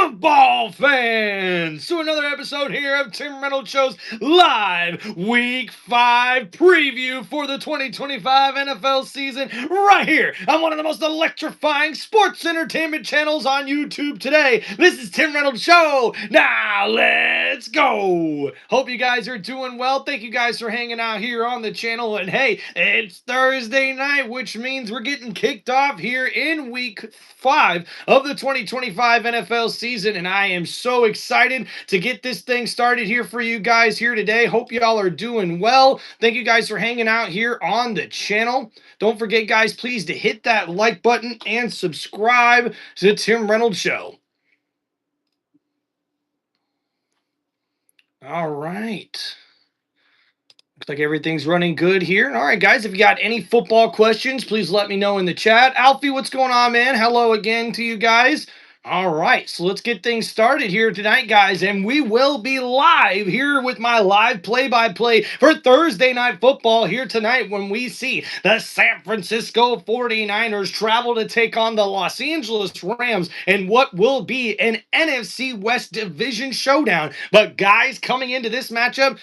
football fans, to another episode here of Tim Reynolds Show's live Week 5 preview for the 2025 NFL season right here on one of the most electrifying sports entertainment channels on YouTube today. This is Tim Reynolds Show. Now let's go. Hope you guys are doing well. Thank you guys for hanging out here on the channel. And hey, it's Thursday night, which means we're getting kicked off here in Week 5 of the 2025 NFL season, and I am so excited to get this thing started here for you guys here today. Hope y'all are doing well. Thank you guys for hanging out here on the channel. Don't forget, guys, please to hit that like button and subscribe to the Tim Reynolds Show. All right. Looks like everything's running good here. All right, guys, if you got any football questions, please let me know in the chat. Alfie, what's going on, man? Hello again to you guys. All right, so let's get things started here tonight, guys, and we will be live here with my live play-by-play for Thursday Night Football here tonight when we see the San Francisco 49ers travel to take on the Los Angeles Rams in what will be an NFC West Division showdown. But, guys, coming into this matchup,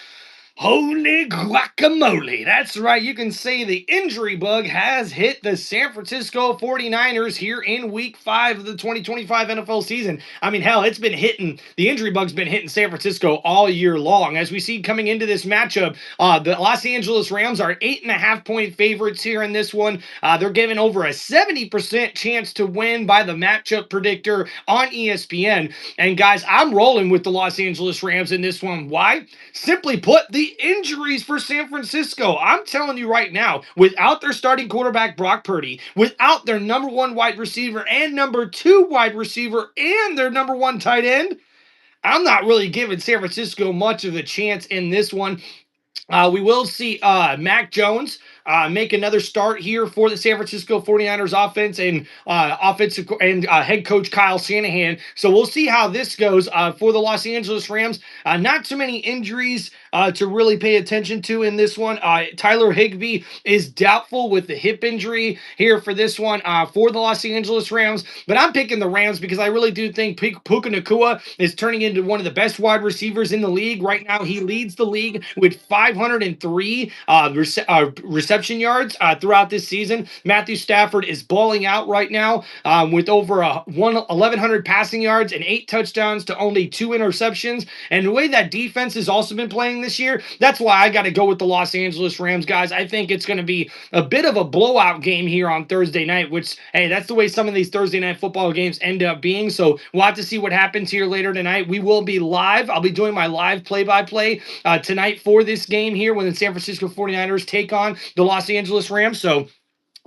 holy guacamole. That's right. You can say the injury bug has hit the San Francisco 49ers here in Week 5 of the 2025 NFL season. I mean, hell, the injury bug's been hitting San Francisco all year long. As we see coming into this matchup, the Los Angeles Rams are 8.5-point favorites here in this one. They're given over a 70% chance to win by the matchup predictor on ESPN. And guys, I'm rolling with the Los Angeles Rams in this one. Why? Simply put, the injuries for San Francisco. I'm telling you right now, without their starting quarterback Brock Purdy, without their number 1 wide receiver and number 2 wide receiver and their number 1 tight end, I'm not really giving San Francisco much of a chance in this one. We will see Mac Jones make another start here for the San Francisco 49ers offense and head coach Kyle Shanahan. So we'll see how this goes for the Los Angeles Rams. Not too many injuries to really pay attention to in this one. Tyler Higbee is doubtful with the hip injury here for this one for the Los Angeles Rams. But I'm picking the Rams because I really do think Puka Nacua is turning into one of the best wide receivers in the league. Right now, he leads the league with 503 reception yards throughout this season. Matthew Stafford is balling out right now with over 1,100 passing yards and 8 touchdowns to only 2 interceptions. And the way that defense has also been playing this year, that's why I got to go with the Los Angeles Rams, guys. I think it's going to be a bit of a blowout game here on Thursday night, which, hey, that's the way some of these Thursday night football games end up being. So we'll have to see what happens here later tonight. We will be live. I'll be doing my live play-by-play tonight for this game here when the San Francisco 49ers take on the Los Angeles Rams. So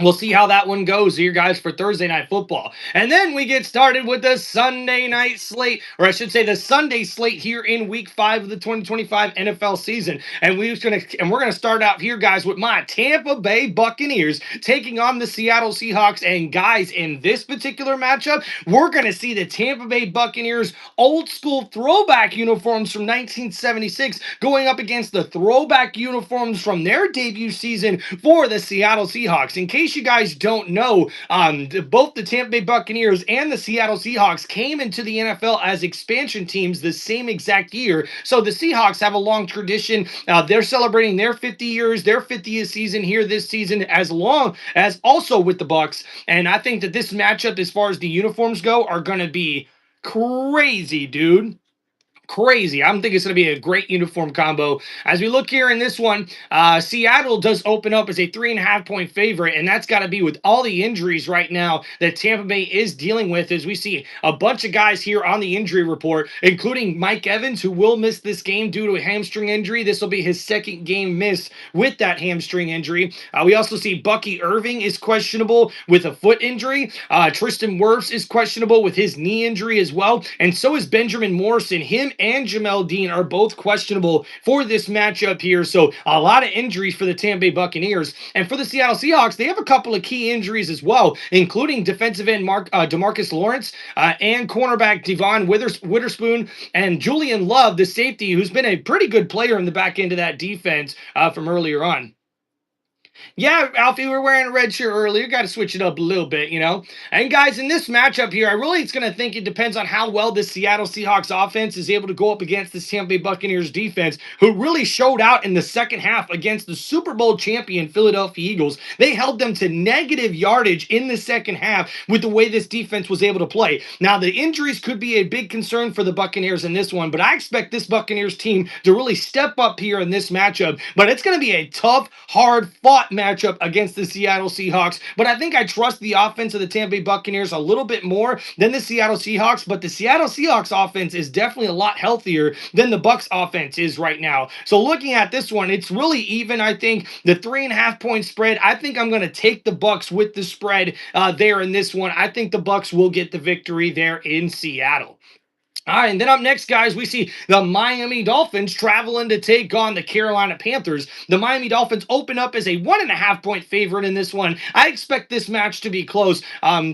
we'll see how that one goes here, guys, for Thursday Night Football. And then we get started with the Sunday night slate, or I should say the Sunday slate here in Week 5 of the 2025 NFL season. And we're going to start out here, guys, with my Tampa Bay Buccaneers taking on the Seattle Seahawks. And guys, in this particular matchup, we're going to see the Tampa Bay Buccaneers old school throwback uniforms from 1976 going up against the throwback uniforms from their debut season for the Seattle Seahawks. In case you guys don't know, both the Tampa Bay Buccaneers and the Seattle Seahawks came into the NFL as expansion teams the same exact year. So the Seahawks have a long tradition. They're celebrating their 50 years, their 50th season here this season, as long as also with the Bucs. And I think that this matchup, as far as the uniforms go, are going to be crazy, dude. Crazy. I'm thinking it's going to be a great uniform combo. As we look here in this one, Seattle does open up as a 3.5-point favorite, and that's got to be with all the injuries right now that Tampa Bay is dealing with, as we see a bunch of guys here on the injury report, including Mike Evans, who will miss this game due to a hamstring injury. This will be his second game missed with that hamstring injury. We also see Bucky Irving is questionable with a foot injury. Tristan Wirfs is questionable with his knee injury as well, and so is Benjamin Morrison. Him and Jamel Dean are both questionable for this matchup here. So a lot of injuries for the Tampa Bay Buccaneers. And for the Seattle Seahawks, they have a couple of key injuries as well, including defensive end DeMarcus Lawrence and cornerback Devon Witherspoon and Julian Love, the safety, who's been a pretty good player in the back end of that defense from earlier on. Yeah, Alfie, we're wearing a red shirt earlier. Got to switch it up a little bit, you know. And guys, in this matchup here, I really it's going to think it depends on how well this Seattle Seahawks offense is able to go up against this Tampa Bay Buccaneers defense, who really showed out in the second half against the Super Bowl champion Philadelphia Eagles. They held them to negative yardage in the second half with the way this defense was able to play. Now, the injuries could be a big concern for the Buccaneers in this one, but I expect this Buccaneers team to really step up here in this matchup. But it's going to be a tough, hard fought matchup against the Seattle Seahawks. But I think I trust the offense of the Tampa Bay Buccaneers a little bit more than the Seattle Seahawks. But the Seattle Seahawks offense is definitely a lot healthier than the Bucs offense is right now. So looking at this one, it's really even. I think the 3.5 point spread. I think I'm going to take the Bucs with the spread there in this one. I think the Bucs will get the victory there in Seattle. All right, and then up next, guys, we see the Miami Dolphins traveling to take on the Carolina Panthers. The Miami Dolphins open up as a 1.5 point favorite in this one. I expect this match to be close.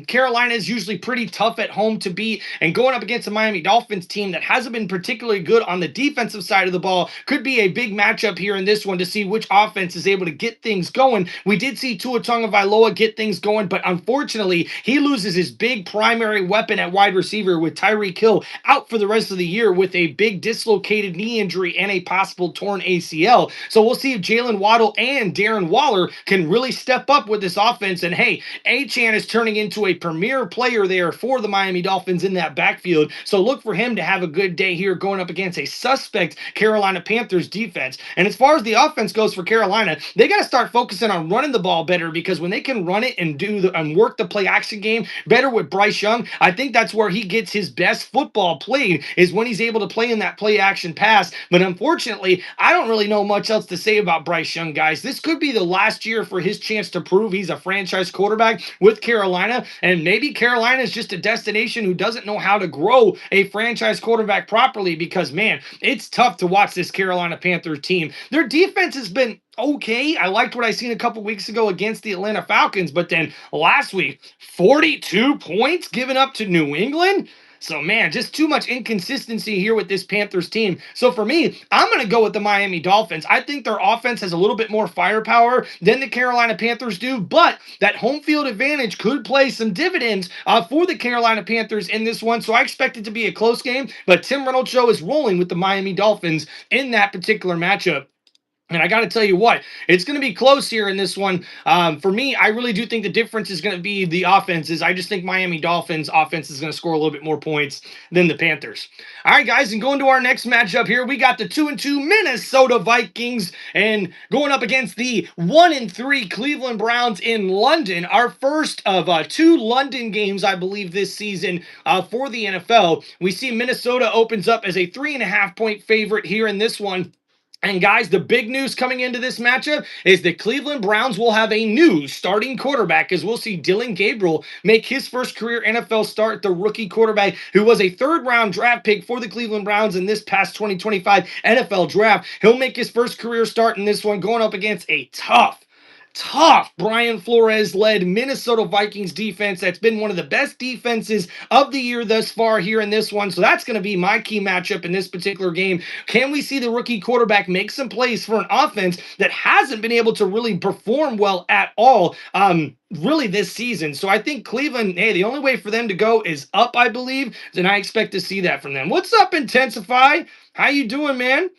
Carolina is usually pretty tough at home to beat, and going up against a Miami Dolphins team that hasn't been particularly good on the defensive side of the ball could be a big matchup here in this one to see which offense is able to get things going. We did see Tua Tagovailoa get things going, but unfortunately, he loses his big primary weapon at wide receiver with Tyreek Hill out for the rest of the year with a big dislocated knee injury and a possible torn ACL. So we'll see if Jalen Waddle and Darren Waller can really step up with this offense. And hey, Achane is turning into a premier player there for the Miami Dolphins in that backfield. So look for him to have a good day here going up against a suspect Carolina Panthers defense. And as far as the offense goes for Carolina, they got to start focusing on running the ball better, because when they can run it and work the play action game better with Bryce Young, I think that's where he gets his best football played, is when he's able to play in that play action pass. But unfortunately, I don't really know much else to say about Bryce Young, guys. This could be the last year for his chance to prove he's a franchise quarterback with Carolina, and maybe Carolina is just a destination who doesn't know how to grow a franchise quarterback properly, because man, it's tough to watch this Carolina Panthers team. Their defense has been okay. I liked what I seen a couple weeks ago against the Atlanta Falcons, but then last week, 42 points given up to New England. So, man, just too much inconsistency here with this Panthers team. So, for me, I'm going to go with the Miami Dolphins. I think their offense has a little bit more firepower than the Carolina Panthers do, but that home field advantage could play some dividends for the Carolina Panthers in this one. So, I expect it to be a close game, but Tim Reynolds Show is rolling with the Miami Dolphins in that particular matchup. And I got to tell you what, it's going to be close here in this one. For me, I really do think the difference is going to be the offenses. I just think Miami Dolphins offense is going to score a little bit more points than the Panthers. All right, guys, and going to our next matchup here, we got the 2-2 Minnesota Vikings and going up against the 1-3 Cleveland Browns in London. Our first of two London games, I believe, this season for the NFL. We see Minnesota opens up as a 3.5 point favorite here in this one. And guys, the big news coming into this matchup is the Cleveland Browns will have a new starting quarterback, as we'll see Dylan Gabriel make his first career NFL start, the rookie quarterback who was a third-round draft pick for the Cleveland Browns in this past 2025 NFL draft. He'll make his first career start in this one, going up against a tough Brian Flores-led Minnesota Vikings defense that's been one of the best defenses of the year thus far here in this one. So that's going to be my key matchup in this particular game. Can we see the rookie quarterback make some plays for an offense that hasn't been able to really perform well at all really this season? So I think Cleveland, hey, the only way for them to go is up, I believe, and I expect to see that from them. What's up, Intensify? How you doing, man?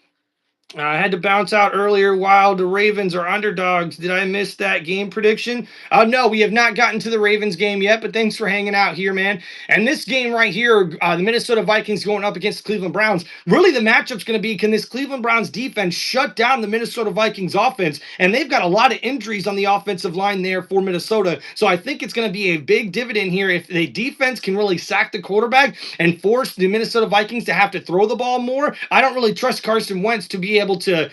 I had to bounce out earlier while the Ravens are underdogs. Did I miss that game prediction? No, we have not gotten to the Ravens game yet, but thanks for hanging out here, man. And this game right here, the Minnesota Vikings going up against the Cleveland Browns, really the matchup's going to be, can this Cleveland Browns defense shut down the Minnesota Vikings offense? And they've got a lot of injuries on the offensive line there for Minnesota. So I think it's going to be a big dividend here if the defense can really sack the quarterback and force the Minnesota Vikings to have to throw the ball more. I don't really trust Carson Wentz to be able to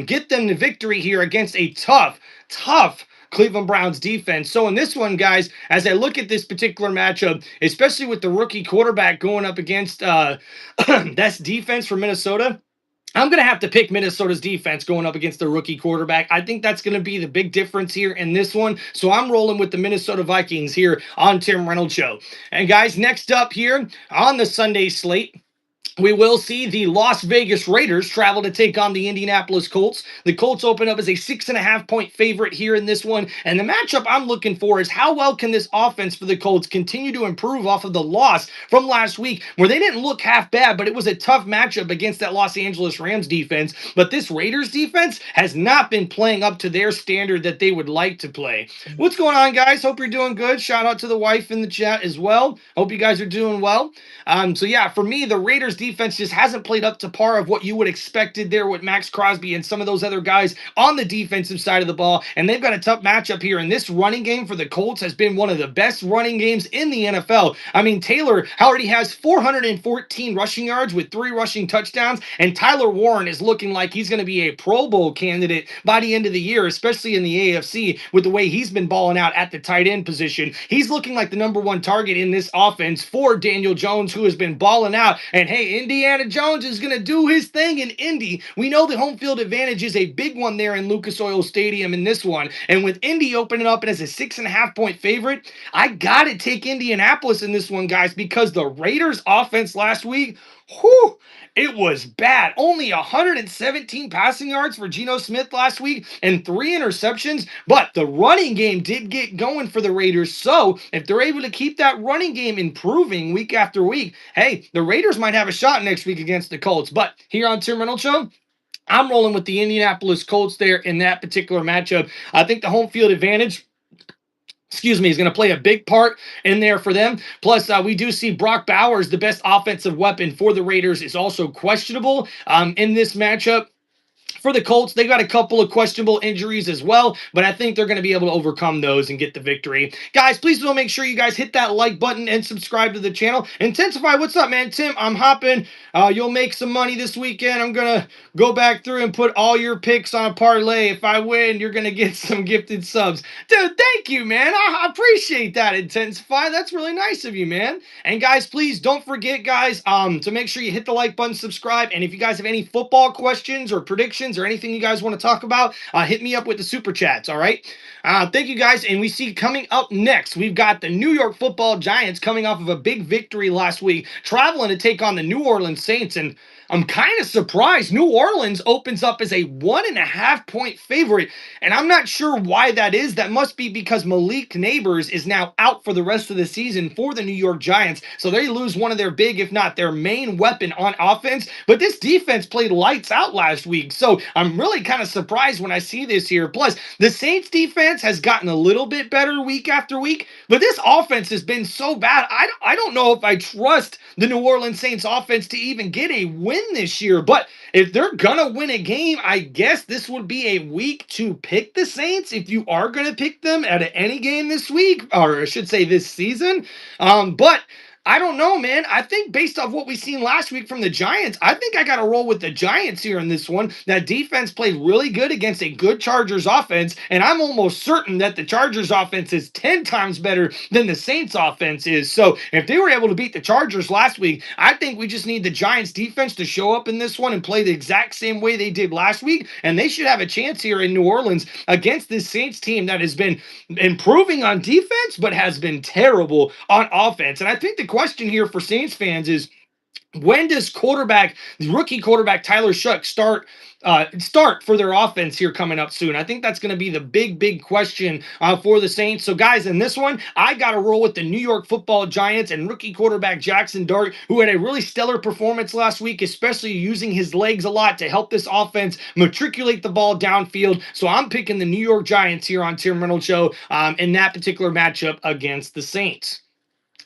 get them the victory here against a tough Cleveland Browns defense. So in this one, guys, as I look at this particular matchup, especially with the rookie quarterback going up against that's defense for Minnesota, I'm going to have to pick Minnesota's defense going up against the rookie quarterback. I think that's going to be the big difference here in this one. So I'm rolling with the Minnesota Vikings here on Tim Reynolds Show. And guys, next up here on the Sunday slate, We will see the Las Vegas Raiders travel to take on the Indianapolis Colts. The Colts open up as a 6.5 point favorite here in this one. And the matchup I'm looking for is how well can this offense for the Colts continue to improve off of the loss from last week, where they didn't look half bad, but it was a tough matchup against that Los Angeles Rams defense. But this Raiders defense has not been playing up to their standard that they would like to play. What's going on, guys? Hope you're doing good. Shout out to the wife in the chat as well. Hope you guys are doing well. So yeah, for me, the Raiders defense just hasn't played up to par of what you would expected there with Max Crosby and some of those other guys on the defensive side of the ball. And they've got a tough matchup here. And this running game for the Colts has been one of the best running games in the NFL. I mean, Taylor already has 414 rushing yards with 3 rushing touchdowns. And Tyler Warren is looking like he's going to be a Pro Bowl candidate by the end of the year, especially in the AFC with the way he's been balling out at the tight end position. He's looking like the #1 target in this offense for Daniel Jones, who has been balling out. And hey, Indiana Jones is going to do his thing in Indy. We know the home field advantage is a big one there in Lucas Oil Stadium in this one. And with Indy opening up as a 6.5 point favorite, I got to take Indianapolis in this one, guys, because the Raiders offense last week, whew, it was bad. Only 117 passing yards for Geno Smith last week and 3 interceptions. But the running game did get going for the Raiders. So if they're able to keep that running game improving week after week, hey, the Raiders might have a shot next week against the Colts. But here on Tim Reynolds Show, I'm rolling with the Indianapolis Colts there in that particular matchup. I think the home field advantage, is going to play a big part in there for them. Plus, we do see Brock Bowers, the best offensive weapon for the Raiders, is also questionable in this matchup. For the Colts, they've got a couple of questionable injuries as well, but I think they're going to be able to overcome those and get the victory. Guys, please do make sure you guys hit that like button and subscribe to the channel. Intensify, what's up, man? Tim, I'm hopping. You'll make some money this weekend. I'm going to go back through and put all your picks on a parlay. If I win, you're going to get some gifted subs. Dude, thank you, man. I appreciate that, Intensify. That's really nice of you, man. And guys, please don't forget, guys, to make sure you hit the like button, subscribe, and if you guys have any football questions or predictions or anything you guys want to talk about, hit me up with the super chats. All right. Thank you guys. And we see coming up next, we've got the New York Football Giants coming off of a big victory last week, traveling to take on the New Orleans Saints. And I'm kind of surprised New Orleans opens up as a 1.5 point favorite. And I'm not sure why that is. That must be because Malik Neighbors is now out for the rest of the season for the New York Giants. So they lose one of their big, if not their main weapon on offense. But this defense played lights out last week. So I'm really kind of surprised when I see this here. Plus, the Saints defense has gotten a little bit better week after week. But this offense has been so bad. I don't know if I trust the New Orleans Saints offense to even get a win this year. But if they're gonna win a game, I guess this would be a week to pick the Saints if you are gonna pick them at any game this week, or I should say this season. But I don't know, man. I think based off what we seen last week from the Giants, I think I got to roll with the Giants here in this one. That defense played really good against a good Chargers offense, and I'm almost certain that the Chargers offense is 10 times better than the Saints offense is. So if they were able to beat the Chargers last week, I think we just need the Giants defense to show up in this one and play the exact same way they did last week, and they should have a chance here in New Orleans against this Saints team that has been improving on defense but has been terrible on offense. And I think the question here for Saints fans is, when does the rookie quarterback Tyler Shuck start for their offense here coming up soon? I think that's going to be the big question for the Saints. So guys, in this one, I got to roll with the New York Football Giants and rookie quarterback Jackson Dart, who had a really stellar performance last week, especially using his legs a lot to help this offense matriculate the ball downfield. So I'm picking the New York Giants here on Tim Reynolds Show in that particular matchup against the Saints.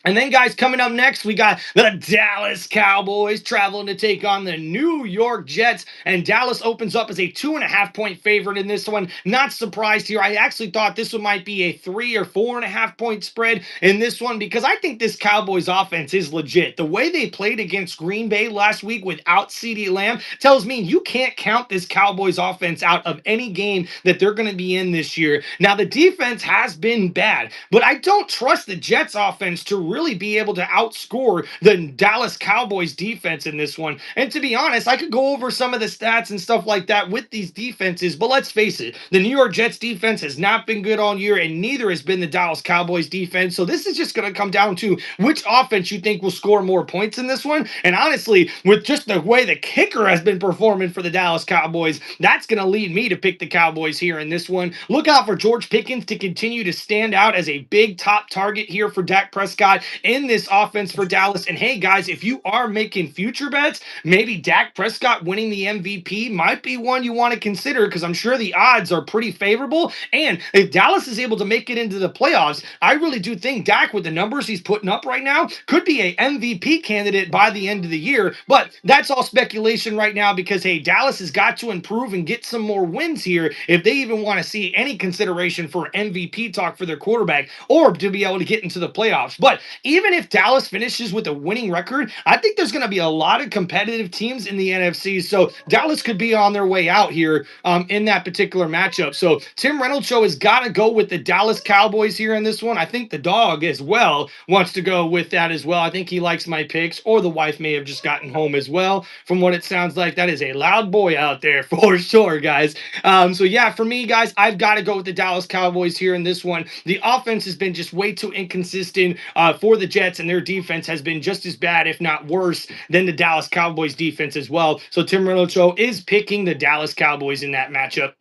And then, guys, coming up next, we got the Dallas Cowboys traveling to take on the New York Jets. And Dallas opens up as a 2.5 point favorite in this one. Not surprised here. I actually thought this one might be a 3 or 4.5 point spread in this one, because I think this Cowboys offense is legit. The way they played against Green Bay last week without CeeDee Lamb tells me you can't count this Cowboys offense out of any game that they're going to be in this year. Now, the defense has been bad, but I don't trust the Jets offense to really be able to outscore the Dallas Cowboys defense in this one. And to be honest, I could go over some of the stats and stuff like that with these defenses, but let's face it, the New York Jets defense has not been good all year, and neither has been the Dallas Cowboys defense. So this is just going to come down to which offense you think will score more points in this one. And honestly, with just the way the kicker has been performing for the Dallas Cowboys, that's going to lead me to pick the Cowboys here in this one. Look out for George Pickens to continue to stand out as a big top target here for Dak Prescott in this offense for Dallas. And hey, guys, if you are making future bets, maybe Dak Prescott winning the MVP might be one you want to consider, because I'm sure the odds are pretty favorable. And if Dallas is able to make it into the playoffs, I really do think Dak, with the numbers he's putting up right now, could be a MVP candidate by the end of the year. But that's all speculation right now, because hey, Dallas has got to improve and get some more wins here if they even want to see any consideration for MVP talk for their quarterback, or to be able to get into the playoffs. But even if Dallas finishes with a winning record, I think there's going to be a lot of competitive teams in the NFC. So Dallas could be on their way out here in that particular matchup. So Tim Reynolds Show has got to go with the Dallas Cowboys here in this one. I think the dog as well wants to go with that as well. I think he likes my picks, or the wife may have just gotten home as well, from what it sounds like. That is a loud boy out there for sure, guys. So yeah, for me, guys, I've got to go with the Dallas Cowboys here in this one. The offense has been just way too inconsistent for the Jets, and their defense has been just as bad, if not worse, than the Dallas Cowboys defense as well. So Tim Reynolds Show is picking the Dallas Cowboys in that matchup.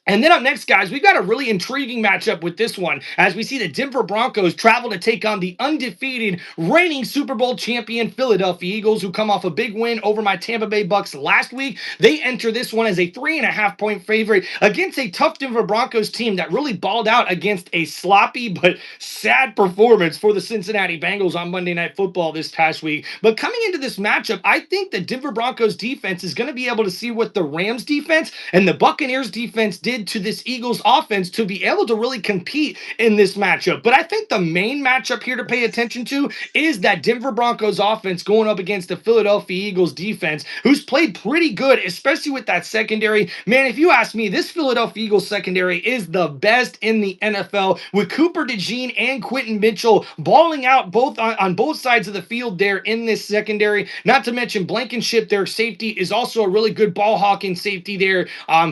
And then up next, guys, we've got a really intriguing matchup with this one, as we see the Denver Broncos travel to take on the undefeated reigning Super Bowl champion Philadelphia Eagles, who come off a big win over my Tampa Bay Bucks last week. They enter this one as a 3.5-point favorite against a tough Denver Broncos team that really balled out against a sloppy but sad performance for the Cincinnati Bengals on Monday Night Football this past week. But coming into this matchup, I think the Denver Broncos defense is going to be able to see what the Rams defense and the Buccaneers defense did to this Eagles offense to be able to really compete in this matchup. But I think the main matchup here to pay attention to is that Denver Broncos offense going up against the Philadelphia Eagles defense, who's played pretty good, especially with that secondary. Man, if you ask me, this Philadelphia Eagles secondary is the best in the NFL, with Cooper DeJean and Quentin Mitchell balling out both on both sides of the field there in this secondary. Not to mention Blankenship, their safety, is also a really good ball hawking safety there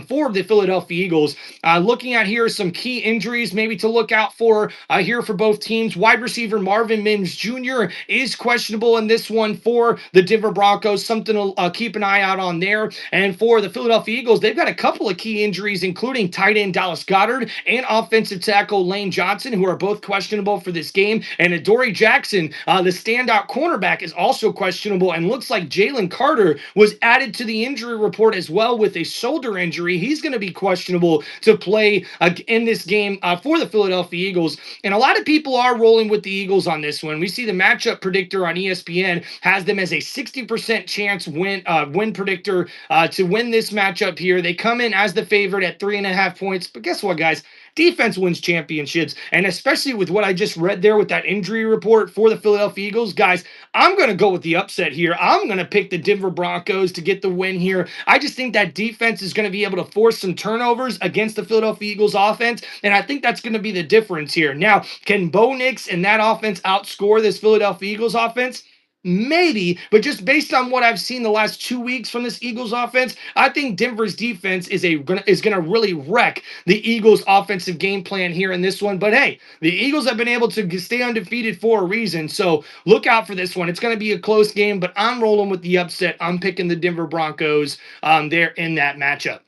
for the Philadelphia Eagles. Looking at here some key injuries maybe to look out for here for both teams. Wide receiver Marvin Mims Jr. is questionable in this one for the Denver Broncos, something to keep an eye out on there. And for the Philadelphia Eagles, they've got a couple of key injuries, including tight end Dallas Goedert and offensive tackle Lane Johnson, who are both questionable for this game. And Adoree Jackson, the standout cornerback, is also questionable, and looks like Jalen Carter was added to the injury report as well with a shoulder injury. He's going to be questionable to play in this game for the Philadelphia Eagles. And a lot of people are rolling with the Eagles on this one. We see the matchup predictor on ESPN has them as a 60% chance win predictor to win this matchup here. They come in as the favorite at 3.5 points. But guess what, guys? Defense wins championships, and especially with what I just read there with that injury report for the Philadelphia Eagles, guys, I'm going to go with the upset here. I'm going to pick the Denver Broncos to get the win here. I just think that defense is going to be able to force some turnovers against the Philadelphia Eagles offense, and I think that's going to be the difference here. Now, can Bo Nix and that offense outscore this Philadelphia Eagles offense? Maybe, but just based on what I've seen the last 2 weeks from this Eagles offense, I think Denver's defense is gonna really wreck the Eagles' offensive game plan here in this one. But hey, the Eagles have been able to stay undefeated for a reason, so look out for this one. It's gonna be a close game, but I'm rolling with the upset. I'm picking the Denver Broncos there in that matchup.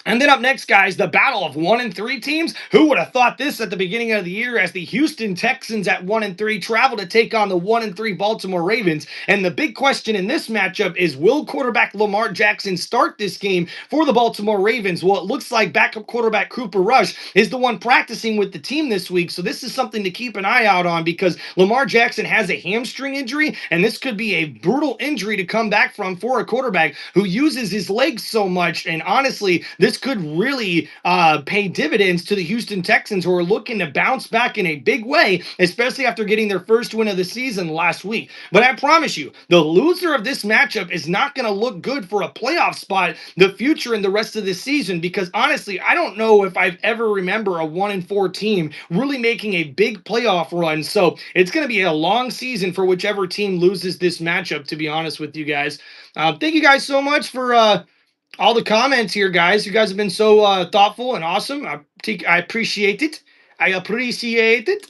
And then up next, guys, the battle of 1-3 teams. Who would have thought this at the beginning of the year, as the Houston Texans at 1-3 travel to take on the 1-3 Baltimore Ravens? And the big question in this matchup is, will quarterback Lamar Jackson start this game for the Baltimore Ravens? Well, it looks like backup quarterback Cooper Rush is the one practicing with the team this week. So this is something to keep an eye out on, because Lamar Jackson has a hamstring injury, and this could be a brutal injury to come back from for a quarterback who uses his legs so much. And honestly, this this could really pay dividends to the Houston Texans, who are looking to bounce back in a big way, especially after getting their first win of the season last week. But I promise you, the loser of this matchup is not going to look good for a playoff spot the future and the rest of the season, because honestly, I don't know if I've ever remember a 1-4 team really making a big playoff run. So it's going to be a long season for whichever team loses this matchup, to be honest with you guys. Thank you guys so much for all the comments here, guys. You guys have been so thoughtful and awesome. I appreciate it. I appreciate it.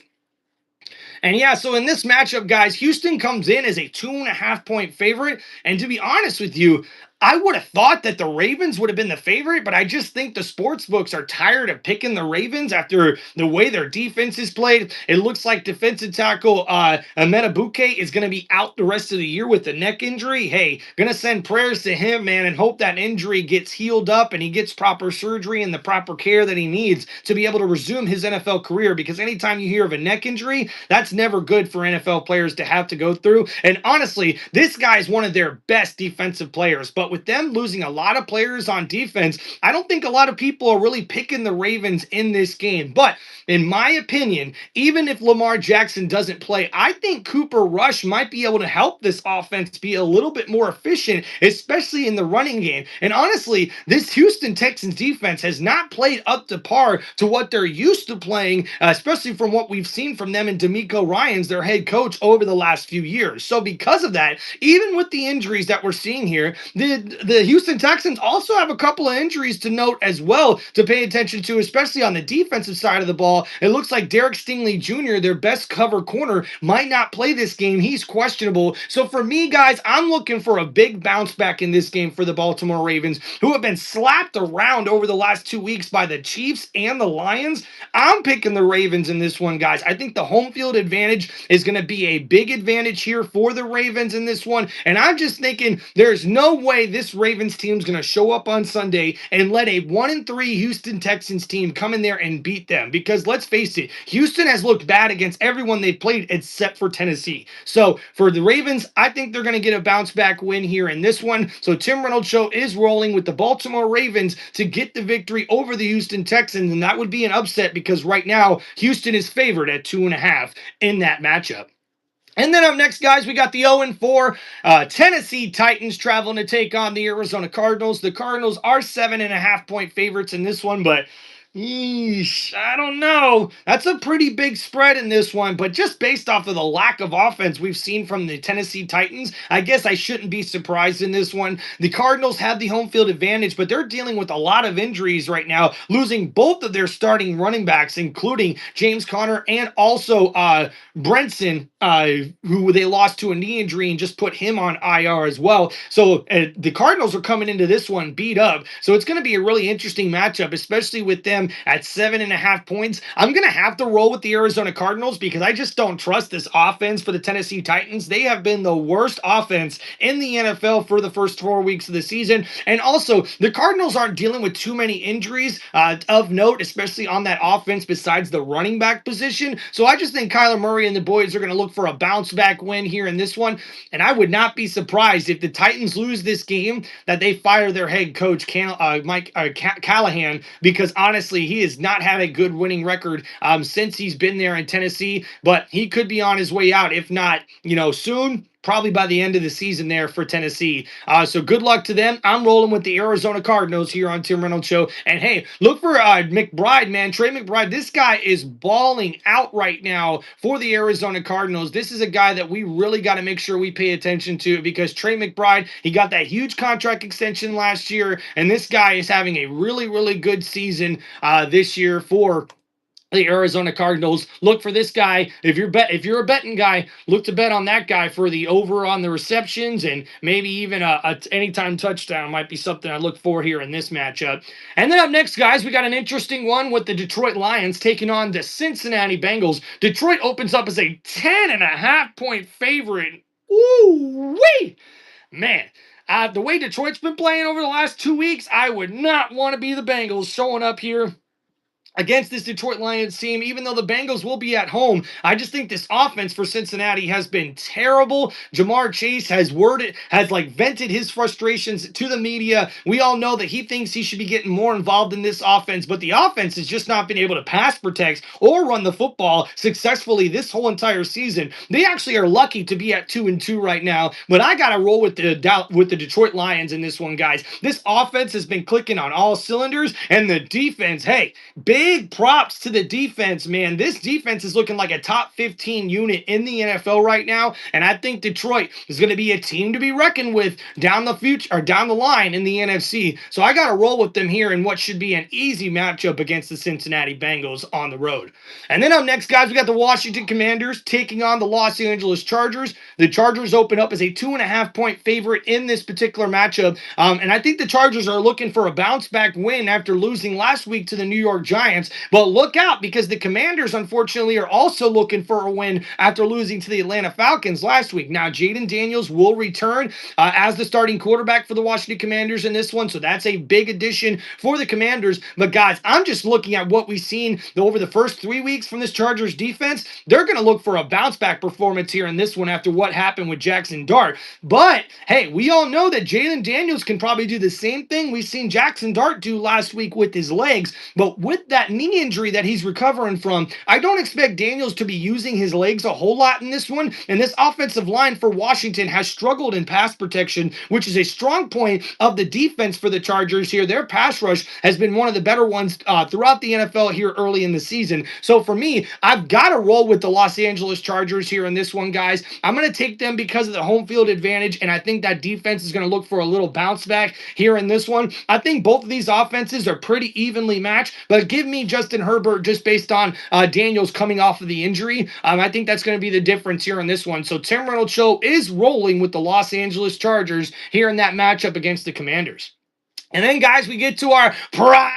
And yeah, so in this matchup, guys, Houston comes in as a 2.5 point favorite. And to be honest with you, I would have thought that the Ravens would have been the favorite, but I just think the sports books are tired of picking the Ravens after the way their defense is played. It looks like defensive tackle Ametabuke is going to be out the rest of the year with a neck injury. Hey, going to send prayers to him, man, and hope that injury gets healed up and he gets proper surgery and the proper care that he needs to be able to resume his NFL career, because anytime you hear of a neck injury, that's never good for NFL players to have to go through. And honestly, this guy is one of their best defensive players, but with them losing a lot of players on defense, I don't think a lot of people are really picking the Ravens in this game. But in my opinion, even if Lamar Jackson doesn't play, I think Cooper Rush might be able to help this offense be a little bit more efficient, especially in the running game. And honestly, this Houston Texans defense has not played up to par to what they're used to playing, especially from what we've seen from them and D'Amico Ryans, their head coach, over the last few years. So because of that, even with the injuries that we're seeing here, the Houston Texans also have a couple of injuries to note as well to pay attention to, especially on the defensive side of the ball. It looks like Derek Stingley Jr., their best cover corner, might not play this game. He's questionable. So for me, guys, I'm looking for a big bounce back in this game for the Baltimore Ravens, who have been slapped around over the last 2 weeks by the Chiefs and the Lions. I'm picking the Ravens in this one, guys. I think the home field advantage is going to be a big advantage here for the Ravens in this one. And I'm just thinking there's no way this Ravens team is going to show up on Sunday and let a 1-3 Houston Texans team come in there and beat them. Because let's face it, Houston has looked bad against everyone they've played except for Tennessee. So for the Ravens, I think they're going to get a bounce back win here in this one. So Tim Reynolds Show is rolling with the Baltimore Ravens to get the victory over the Houston Texans. And that would be an upset because right now Houston is favored at 2.5 in that matchup. And then up next, guys, we got the 0-4 Tennessee Titans traveling to take on the Arizona Cardinals. The Cardinals are 7.5 point favorites in this one, but I don't know. That's a pretty big spread in this one, but just based off of the lack of offense we've seen from the Tennessee Titans, I guess I shouldn't be surprised in this one. The Cardinals have the home field advantage, but they're dealing with a lot of injuries right now, losing both of their starting running backs, including James Conner and also Brenson, who they lost to a knee injury and just put him on IR as well. So the Cardinals are coming into this one beat up. So it's going to be a really interesting matchup, especially with them at 7.5 points. I'm going to have to roll with the Arizona Cardinals because I just don't trust this offense for the Tennessee Titans. They have been the worst offense in the NFL for the first 4 weeks of the season. And also, the Cardinals aren't dealing with too many injuries of note, especially on that offense besides the running back position. So I just think Kyler Murray and the boys are going to look for a bounce back win here in this one. And I would not be surprised if the Titans lose this game that they fire their head coach, Mike Callahan, because honestly, he has not had a good winning record since he's been there in Tennessee, but he could be on his way out, if not, soon. Probably by the end of the season there for Tennessee. So good luck to them. I'm rolling with the Arizona Cardinals here on Tim Reynolds Show. And hey, look for McBride, man. Trey McBride. This guy is balling out right now for the Arizona Cardinals. This is a guy that we really got to make sure we pay attention to because Trey McBride, he got that huge contract extension last year. And this guy is having a really, really good season this year for the Arizona Cardinals. Look for this guy. If you're a betting guy, look to bet on that guy for the over on the receptions and maybe even a anytime touchdown might be something I look for here in this matchup. And then up next, guys, we got an interesting one with the Detroit Lions taking on the Cincinnati Bengals. Detroit opens up as a 10.5 point favorite. Ooh-wee! Man. The way Detroit's been playing over the last 2 weeks, I would not want to be the Bengals showing up here against this Detroit Lions team, even though the Bengals will be at home. I just think this offense for Cincinnati has been terrible. Jamar Chase has like vented his frustrations to the media. We all know that he thinks he should be getting more involved in this offense, but the offense has just not been able to pass protect or run the football successfully this whole entire season. They actually are lucky to be at 2-2 right now, but I got to roll with the Detroit Lions in this one, guys. This offense has been clicking on all cylinders, and the defense, hey, big props to the defense, man. This defense is looking like a top 15 unit in the NFL right now, and I think Detroit is going to be a team to be reckoned with down the line in the NFC. So I got to roll with them here in what should be an easy matchup against the Cincinnati Bengals on the road. And then up next, guys, we got the Washington Commanders taking on the Los Angeles Chargers. The Chargers open up as a 2.5-point favorite in this particular matchup, and I think the Chargers are looking for a bounce back win after losing last week to the New York Giants. But look out, because the Commanders, unfortunately, are also looking for a win after losing to the Atlanta Falcons last week. Now, Jaden Daniels will return as the starting quarterback for the Washington Commanders in this one, so that's a big addition for the Commanders. But guys, I'm just looking at what we've seen over the first 3 weeks from this Chargers defense. They're going to look for a bounce back performance here in this one after what happened with Jackson Dart. But hey, we all know that Jalen Daniels can probably do the same thing we've seen Jackson Dart do last week with his legs. But with that knee injury that he's recovering from, I don't expect Daniels to be using his legs a whole lot in this one. And this offensive line for Washington has struggled in pass protection, which is a strong point of the defense for the Chargers here. Their pass rush has been one of the better ones throughout the NFL here early in the season. So for me, I've got to roll with the Los Angeles Chargers here in this one, guys. I'm going to take them because of the home field advantage, and I think that defense is going to look for a little bounce back here in this one. I think both of these offenses are pretty evenly matched, but give me Justin Herbert just based on Daniels coming off of the injury. I think that's going to be the difference here in this one. So Tim Reynolds Show is rolling with the Los Angeles Chargers here in that matchup against the Commanders. And then, guys, we get to our prime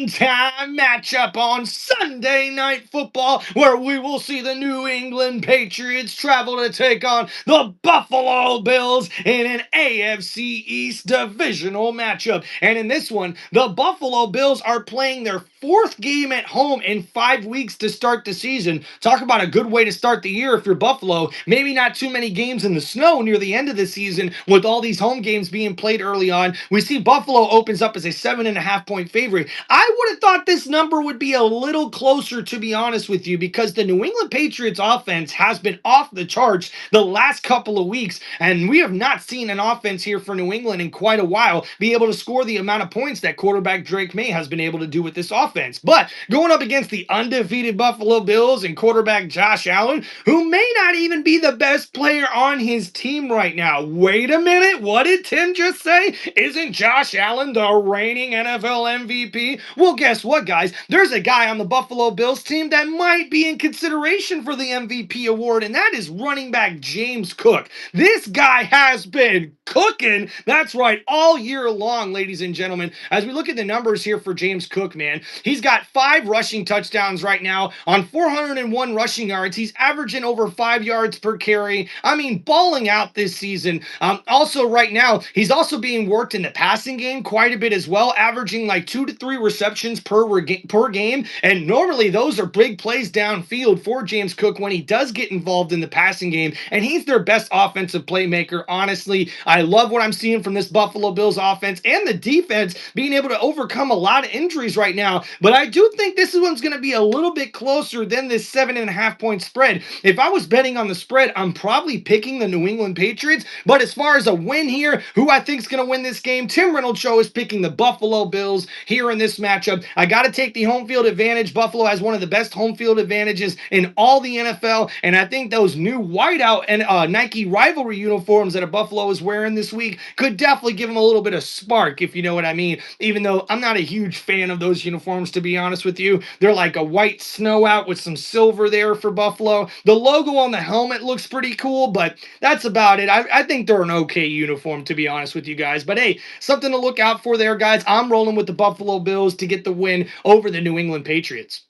time matchup on Sunday Night Football, where we will see the New England Patriots travel to take on the Buffalo Bills in an AFC East divisional matchup. And in this one, the Buffalo Bills are playing their fourth game at home in 5 weeks to start the season. Talk about a good way to start the year if you're Buffalo. Maybe not too many games in the snow near the end of the season with all these home games being played early on. We see Buffalo opens up as a 7.5-point favorite. I would have thought this number would be a little closer, to be honest with you, because the New England Patriots offense has been off the charts the last couple of weeks, and we have not seen an offense here for New England in quite a while be able to score the amount of points that quarterback Drake May has been able to do with this offense. But going up against the undefeated Buffalo Bills and quarterback Josh Allen, who may not even be the best player on his team right now. Wait a minute, what did Tim just say? Isn't Josh Allen the reigning NFL MVP? Well, guess what, guys? There's a guy on the Buffalo Bills team that might be in consideration for the MVP award, and that is running back James Cook. This guy has been cooking. That's right, all year long, ladies and gentlemen. As we look at the numbers here for James Cook, man, he's got 5 rushing touchdowns right now on 401 rushing yards. He's averaging over 5 yards per carry. I mean, balling out this season. Also, right now, he's also being worked in the passing game quite a bit as well, averaging like 2 to 3 receptions per game. And normally, those are big plays downfield for James Cook when he does get involved in the passing game. And he's their best offensive playmaker, honestly. I love what I'm seeing from this Buffalo Bills offense and the defense being able to overcome a lot of injuries right now. But I do think this one's going to be a little bit closer than this 7.5-point spread. If I was betting on the spread, I'm probably picking the New England Patriots. But as far as a win here, who I think is going to win this game, Tim Reynolds Show is picking the Buffalo Bills here in this matchup. I got to take the home field advantage. Buffalo has one of the best home field advantages in all the NFL. And I think those new whiteout and Nike rivalry uniforms that Buffalo is wearing this week could definitely give them a little bit of spark, if you know what I mean. Even though I'm not a huge fan of those uniforms, to be honest with you. They're like a white snow out with some silver there for Buffalo. The logo on the helmet looks pretty cool, but that's about it. I think they're an okay uniform, to be honest with you guys. But hey, something to look out for there, guys. I'm rolling with the Buffalo Bills to get the win over the New England Patriots.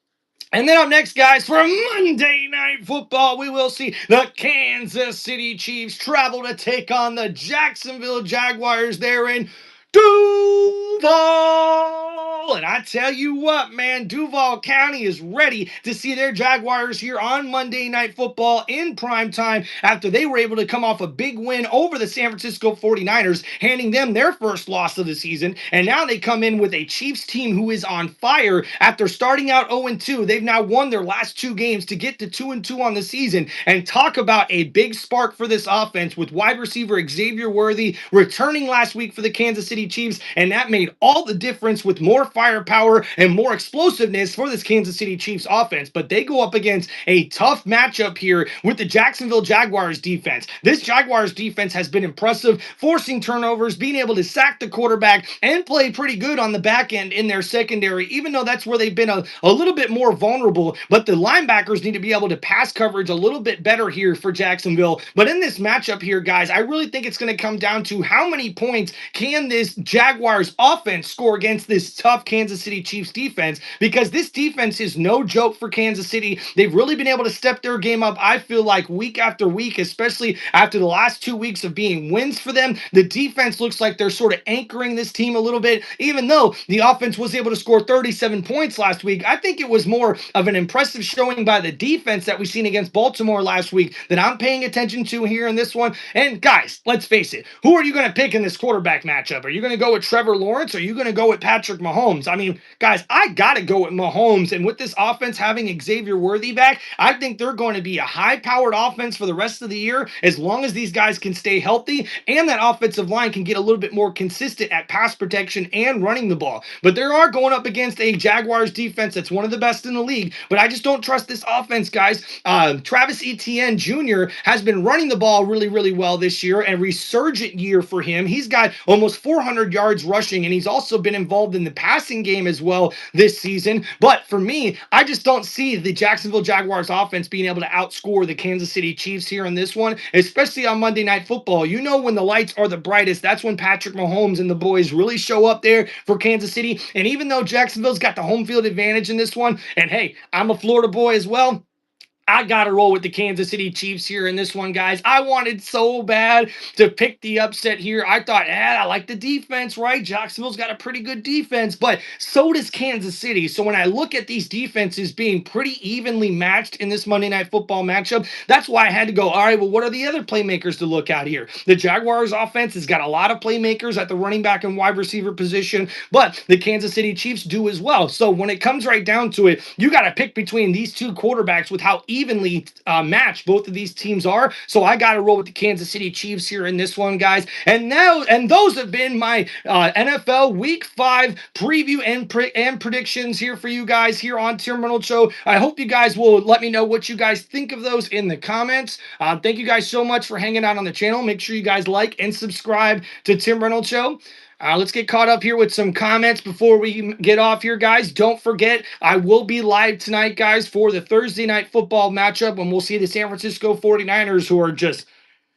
And then up next, guys, for Monday Night Football, we will see the Kansas City Chiefs travel to take on the Jacksonville Jaguars there in Duval, Duval. And I tell you what, man, Duval County is ready to see their Jaguars here on Monday Night Football in prime time after they were able to come off a big win over the San Francisco 49ers, handing them their first loss of the season. And now they come in with a Chiefs team who is on fire after starting out 0-2. They've now won their last two games to get to 2-2 on the season. And talk about a big spark for this offense with wide receiver Xavier Worthy returning last week for the Kansas City Chiefs, and that made all the difference with more firepower and more explosiveness for this Kansas City Chiefs offense. But they go up against a tough matchup here with the Jacksonville Jaguars defense. This Jaguars defense has been impressive, forcing turnovers, being able to sack the quarterback, and play pretty good on the back end in their secondary, even though that's where they've been a little bit more vulnerable. But the linebackers need to be able to pass coverage a little bit better here for Jacksonville. But in this matchup here, guys, I really think it's going to come down to how many points can this Jaguars offense score against this tough Kansas City Chiefs defense, because this defense is no joke for Kansas City. They've really been able to step their game up, I feel like, week after week, especially after the last 2 weeks of being wins for them. The defense looks like they're sort of anchoring this team a little bit, even though the offense was able to score 37 points last week. I think it was more of an impressive showing by the defense that we've seen against Baltimore last week that I'm paying attention to here in this one. And guys, let's face it, who are you going to pick in this quarterback matchup? Are you going to go with Trevor Lawrence, or are you going to go with Patrick Mahomes? I mean, guys, I got to go with Mahomes. And with this offense having Xavier Worthy back, I think they're going to be a high-powered offense for the rest of the year as long as these guys can stay healthy and that offensive line can get a little bit more consistent at pass protection and running the ball. But they are going up against a Jaguars defense that's one of the best in the league, but I just don't trust this offense, guys. Travis Etienne Jr. has been running the ball really, really well this year, a resurgent year for him. He's got almost 400 yards rushing, and he's also been involved in the passing game as well this season. But for me, I just don't see the Jacksonville Jaguars offense being able to outscore the Kansas City Chiefs here in this one, especially on Monday Night Football. You know, when the lights are the brightest, that's when Patrick Mahomes and the boys really show up there for Kansas City. And even though Jacksonville's got the home field advantage in this one, and hey, I'm a Florida boy as well, I got to roll with the Kansas City Chiefs here in this one, guys. I wanted so bad to pick the upset here. I thought, I like the defense, right? Jacksonville's got a pretty good defense, but so does Kansas City. So when I look at these defenses being pretty evenly matched in this Monday Night Football matchup, that's why I had to go, all right, well, what are the other playmakers to look at here? The Jaguars offense has got a lot of playmakers at the running back and wide receiver position, but the Kansas City Chiefs do as well. So when it comes right down to it, you got to pick between these two quarterbacks with how evenly matched both of these teams are. So I got to roll with the Kansas City Chiefs here in this one, guys. And those have been my NFL Week 5 preview and predictions here for you guys here on Tim Reynolds Show. I hope you guys will let me know what you guys think of those in the comments. Thank you guys so much for hanging out on the channel. Make sure you guys like and subscribe to Tim Reynolds Show. Let's get caught up here with some comments before we get off here, guys. Don't forget, I will be live tonight, guys, for the Thursday Night Football matchup, and we'll see the San Francisco 49ers, who are just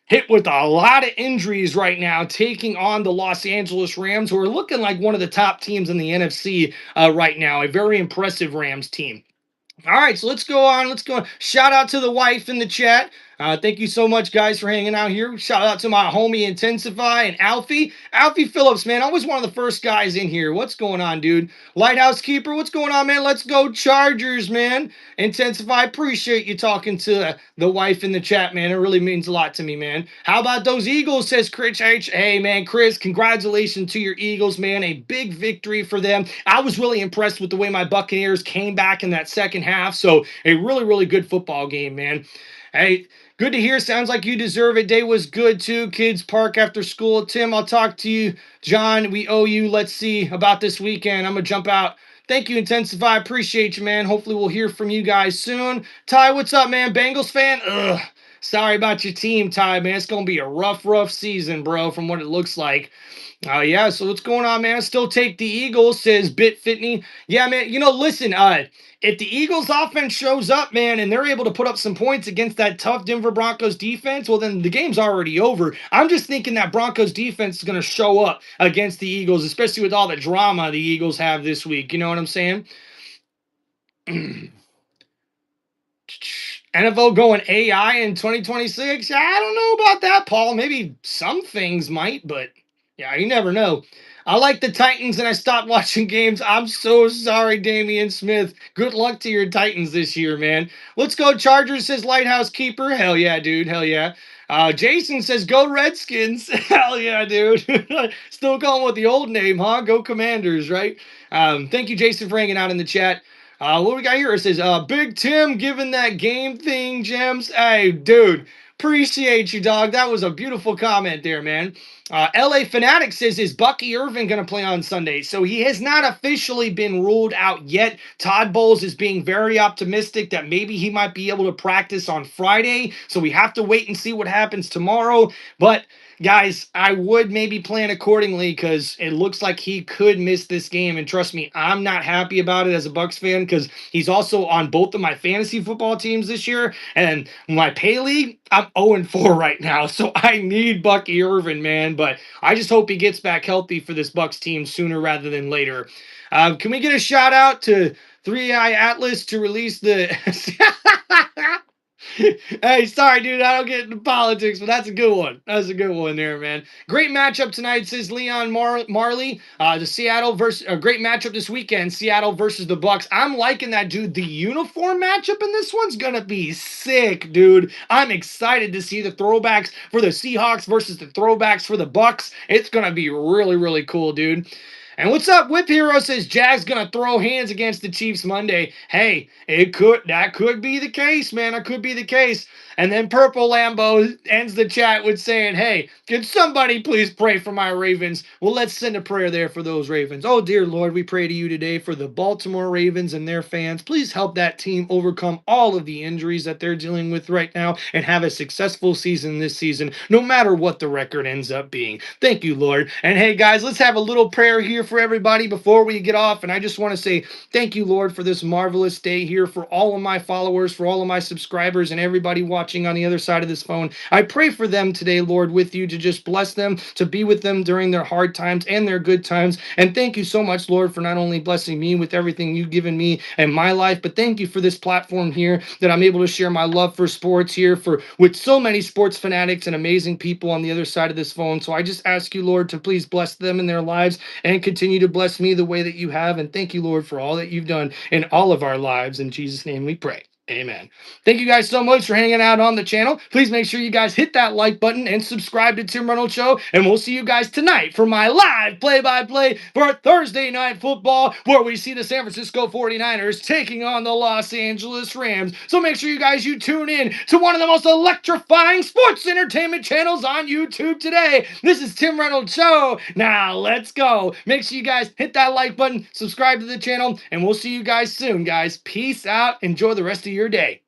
hit with a lot of injuries right now, taking on the Los Angeles Rams, who are looking like one of the top teams in the NFC right now. A very impressive Rams team. All right, so let's go on. Shout out to the wife in the chat. Thank you so much, guys, for hanging out here. Shout out to my homie Intensify and Alfie. Alfie Phillips, man, always one of the first guys in here. What's going on, dude? Lighthouse Keeper, what's going on, man? Let's go Chargers, man. Intensify, appreciate you talking to the wife in the chat, man. It really means a lot to me, man. How about those Eagles, says Chris H. Hey, man, Chris, congratulations to your Eagles, man. A big victory for them. I was really impressed with the way my Buccaneers came back in that second half. So a really, really good football game, man. Hey, good to hear. Sounds like you deserve it. Day was good, too. Kids park after school. Tim, I'll talk to you. John, we owe you. Let's see about this weekend. I'm going to jump out. Thank you, Intensify. Appreciate you, man. Hopefully we'll hear from you guys soon. Ty, what's up, man? Bengals fan? Ugh. Sorry about your team, Ty, man. It's going to be a rough season, bro, from what it looks like. Yeah, so what's going on, man? Still take the Eagles, says Bit Fitney. Yeah, man, listen, if the Eagles offense shows up, man, and they're able to put up some points against that tough Denver Broncos defense, well, then the game's already over. I'm just thinking that Broncos defense is going to show up against the Eagles, especially with all the drama the Eagles have this week. You know what I'm saying? NFL going AI in 2026? I don't know about that, Paul. Maybe some things might, but Yeah, you never know. I like the Titans and I stopped watching games. I'm so sorry, Damian Smith. Good luck to your Titans this year, man. Let's go. Chargers says Lighthouse Keeper. Hell yeah, dude. Hell yeah. Jason says go Redskins. Hell yeah, dude. Still going with the old name, huh? Go Commanders, right? Thank you, Jason, for hanging out in the chat. What we got here? It says Big Tim giving that game thing gems. Hey, dude. Appreciate you, dog. That was a beautiful comment there, man. LA Fanatic says, is Bucky Irvin going to play on Sunday? So he has not officially been ruled out yet. Todd Bowles is being very optimistic that maybe he might be able to practice on Friday. So we have to wait and see what happens tomorrow. But guys, I would maybe plan accordingly because it looks like he could miss this game. And trust me, I'm not happy about it as a Bucks fan because he's also on both of my fantasy football teams this year. And my pay league, I'm 0-4 right now. So I need Bucky Irvin, man. But I just hope he gets back healthy for this Bucks team sooner rather than later. Can we get a shout out to 3i Atlas to release the Hey, sorry, dude. I don't get into politics, but that's a good one. That's a good one there, man. Great matchup tonight, says Leon Marley. The Seattle versus a great matchup this weekend. Seattle versus the Bucks. I'm liking that, dude. The uniform matchup in this one's gonna be sick, dude. I'm excited to see the throwbacks for the Seahawks versus the throwbacks for the Bucks. It's gonna be really, really cool, dude. And what's up? Whip Hero says Jags gonna throw hands against the Chiefs Monday. Hey, that could be the case, man. That could be the case. And then Purple Lambo ends the chat with saying, hey, can somebody please pray for my Ravens? Well, let's send a prayer there for those Ravens. Oh, dear Lord, we pray to you today for the Baltimore Ravens and their fans. Please help that team overcome all of the injuries that they're dealing with right now and have a successful season this season, no matter what the record ends up being. Thank you, Lord. And hey, guys, let's have a little prayer here for everybody before we get off. And I just want to say thank you, Lord, for this marvelous day here, for all of my followers, for all of my subscribers, and everybody watching on the other side of this phone. I pray for them today, Lord, with you to just bless them, to be with them during their hard times and their good times. And thank you so much, Lord, for not only blessing me with everything you've given me and my life, but thank you for this platform here that I'm able to share my love for sports here with so many sports fanatics and amazing people on the other side of this phone. So I just ask you, Lord, to please bless them in their lives and continue to bless me the way that you have. And thank you, Lord, for all that you've done in all of our lives. In Jesus' name we pray. Amen. Thank you guys so much for hanging out on the channel. Please make sure you guys hit that like button and subscribe to Tim Reynolds Show. And we'll see you guys tonight for my live play-by-play for Thursday Night Football, where we see the San Francisco 49ers taking on the Los Angeles Rams. So make sure you tune in to one of the most electrifying sports entertainment channels on YouTube today. This is Tim Reynolds Show. Now let's go. Make sure you guys hit that like button, subscribe to the channel, and we'll see you guys soon, guys. Peace out. Enjoy the rest of your day.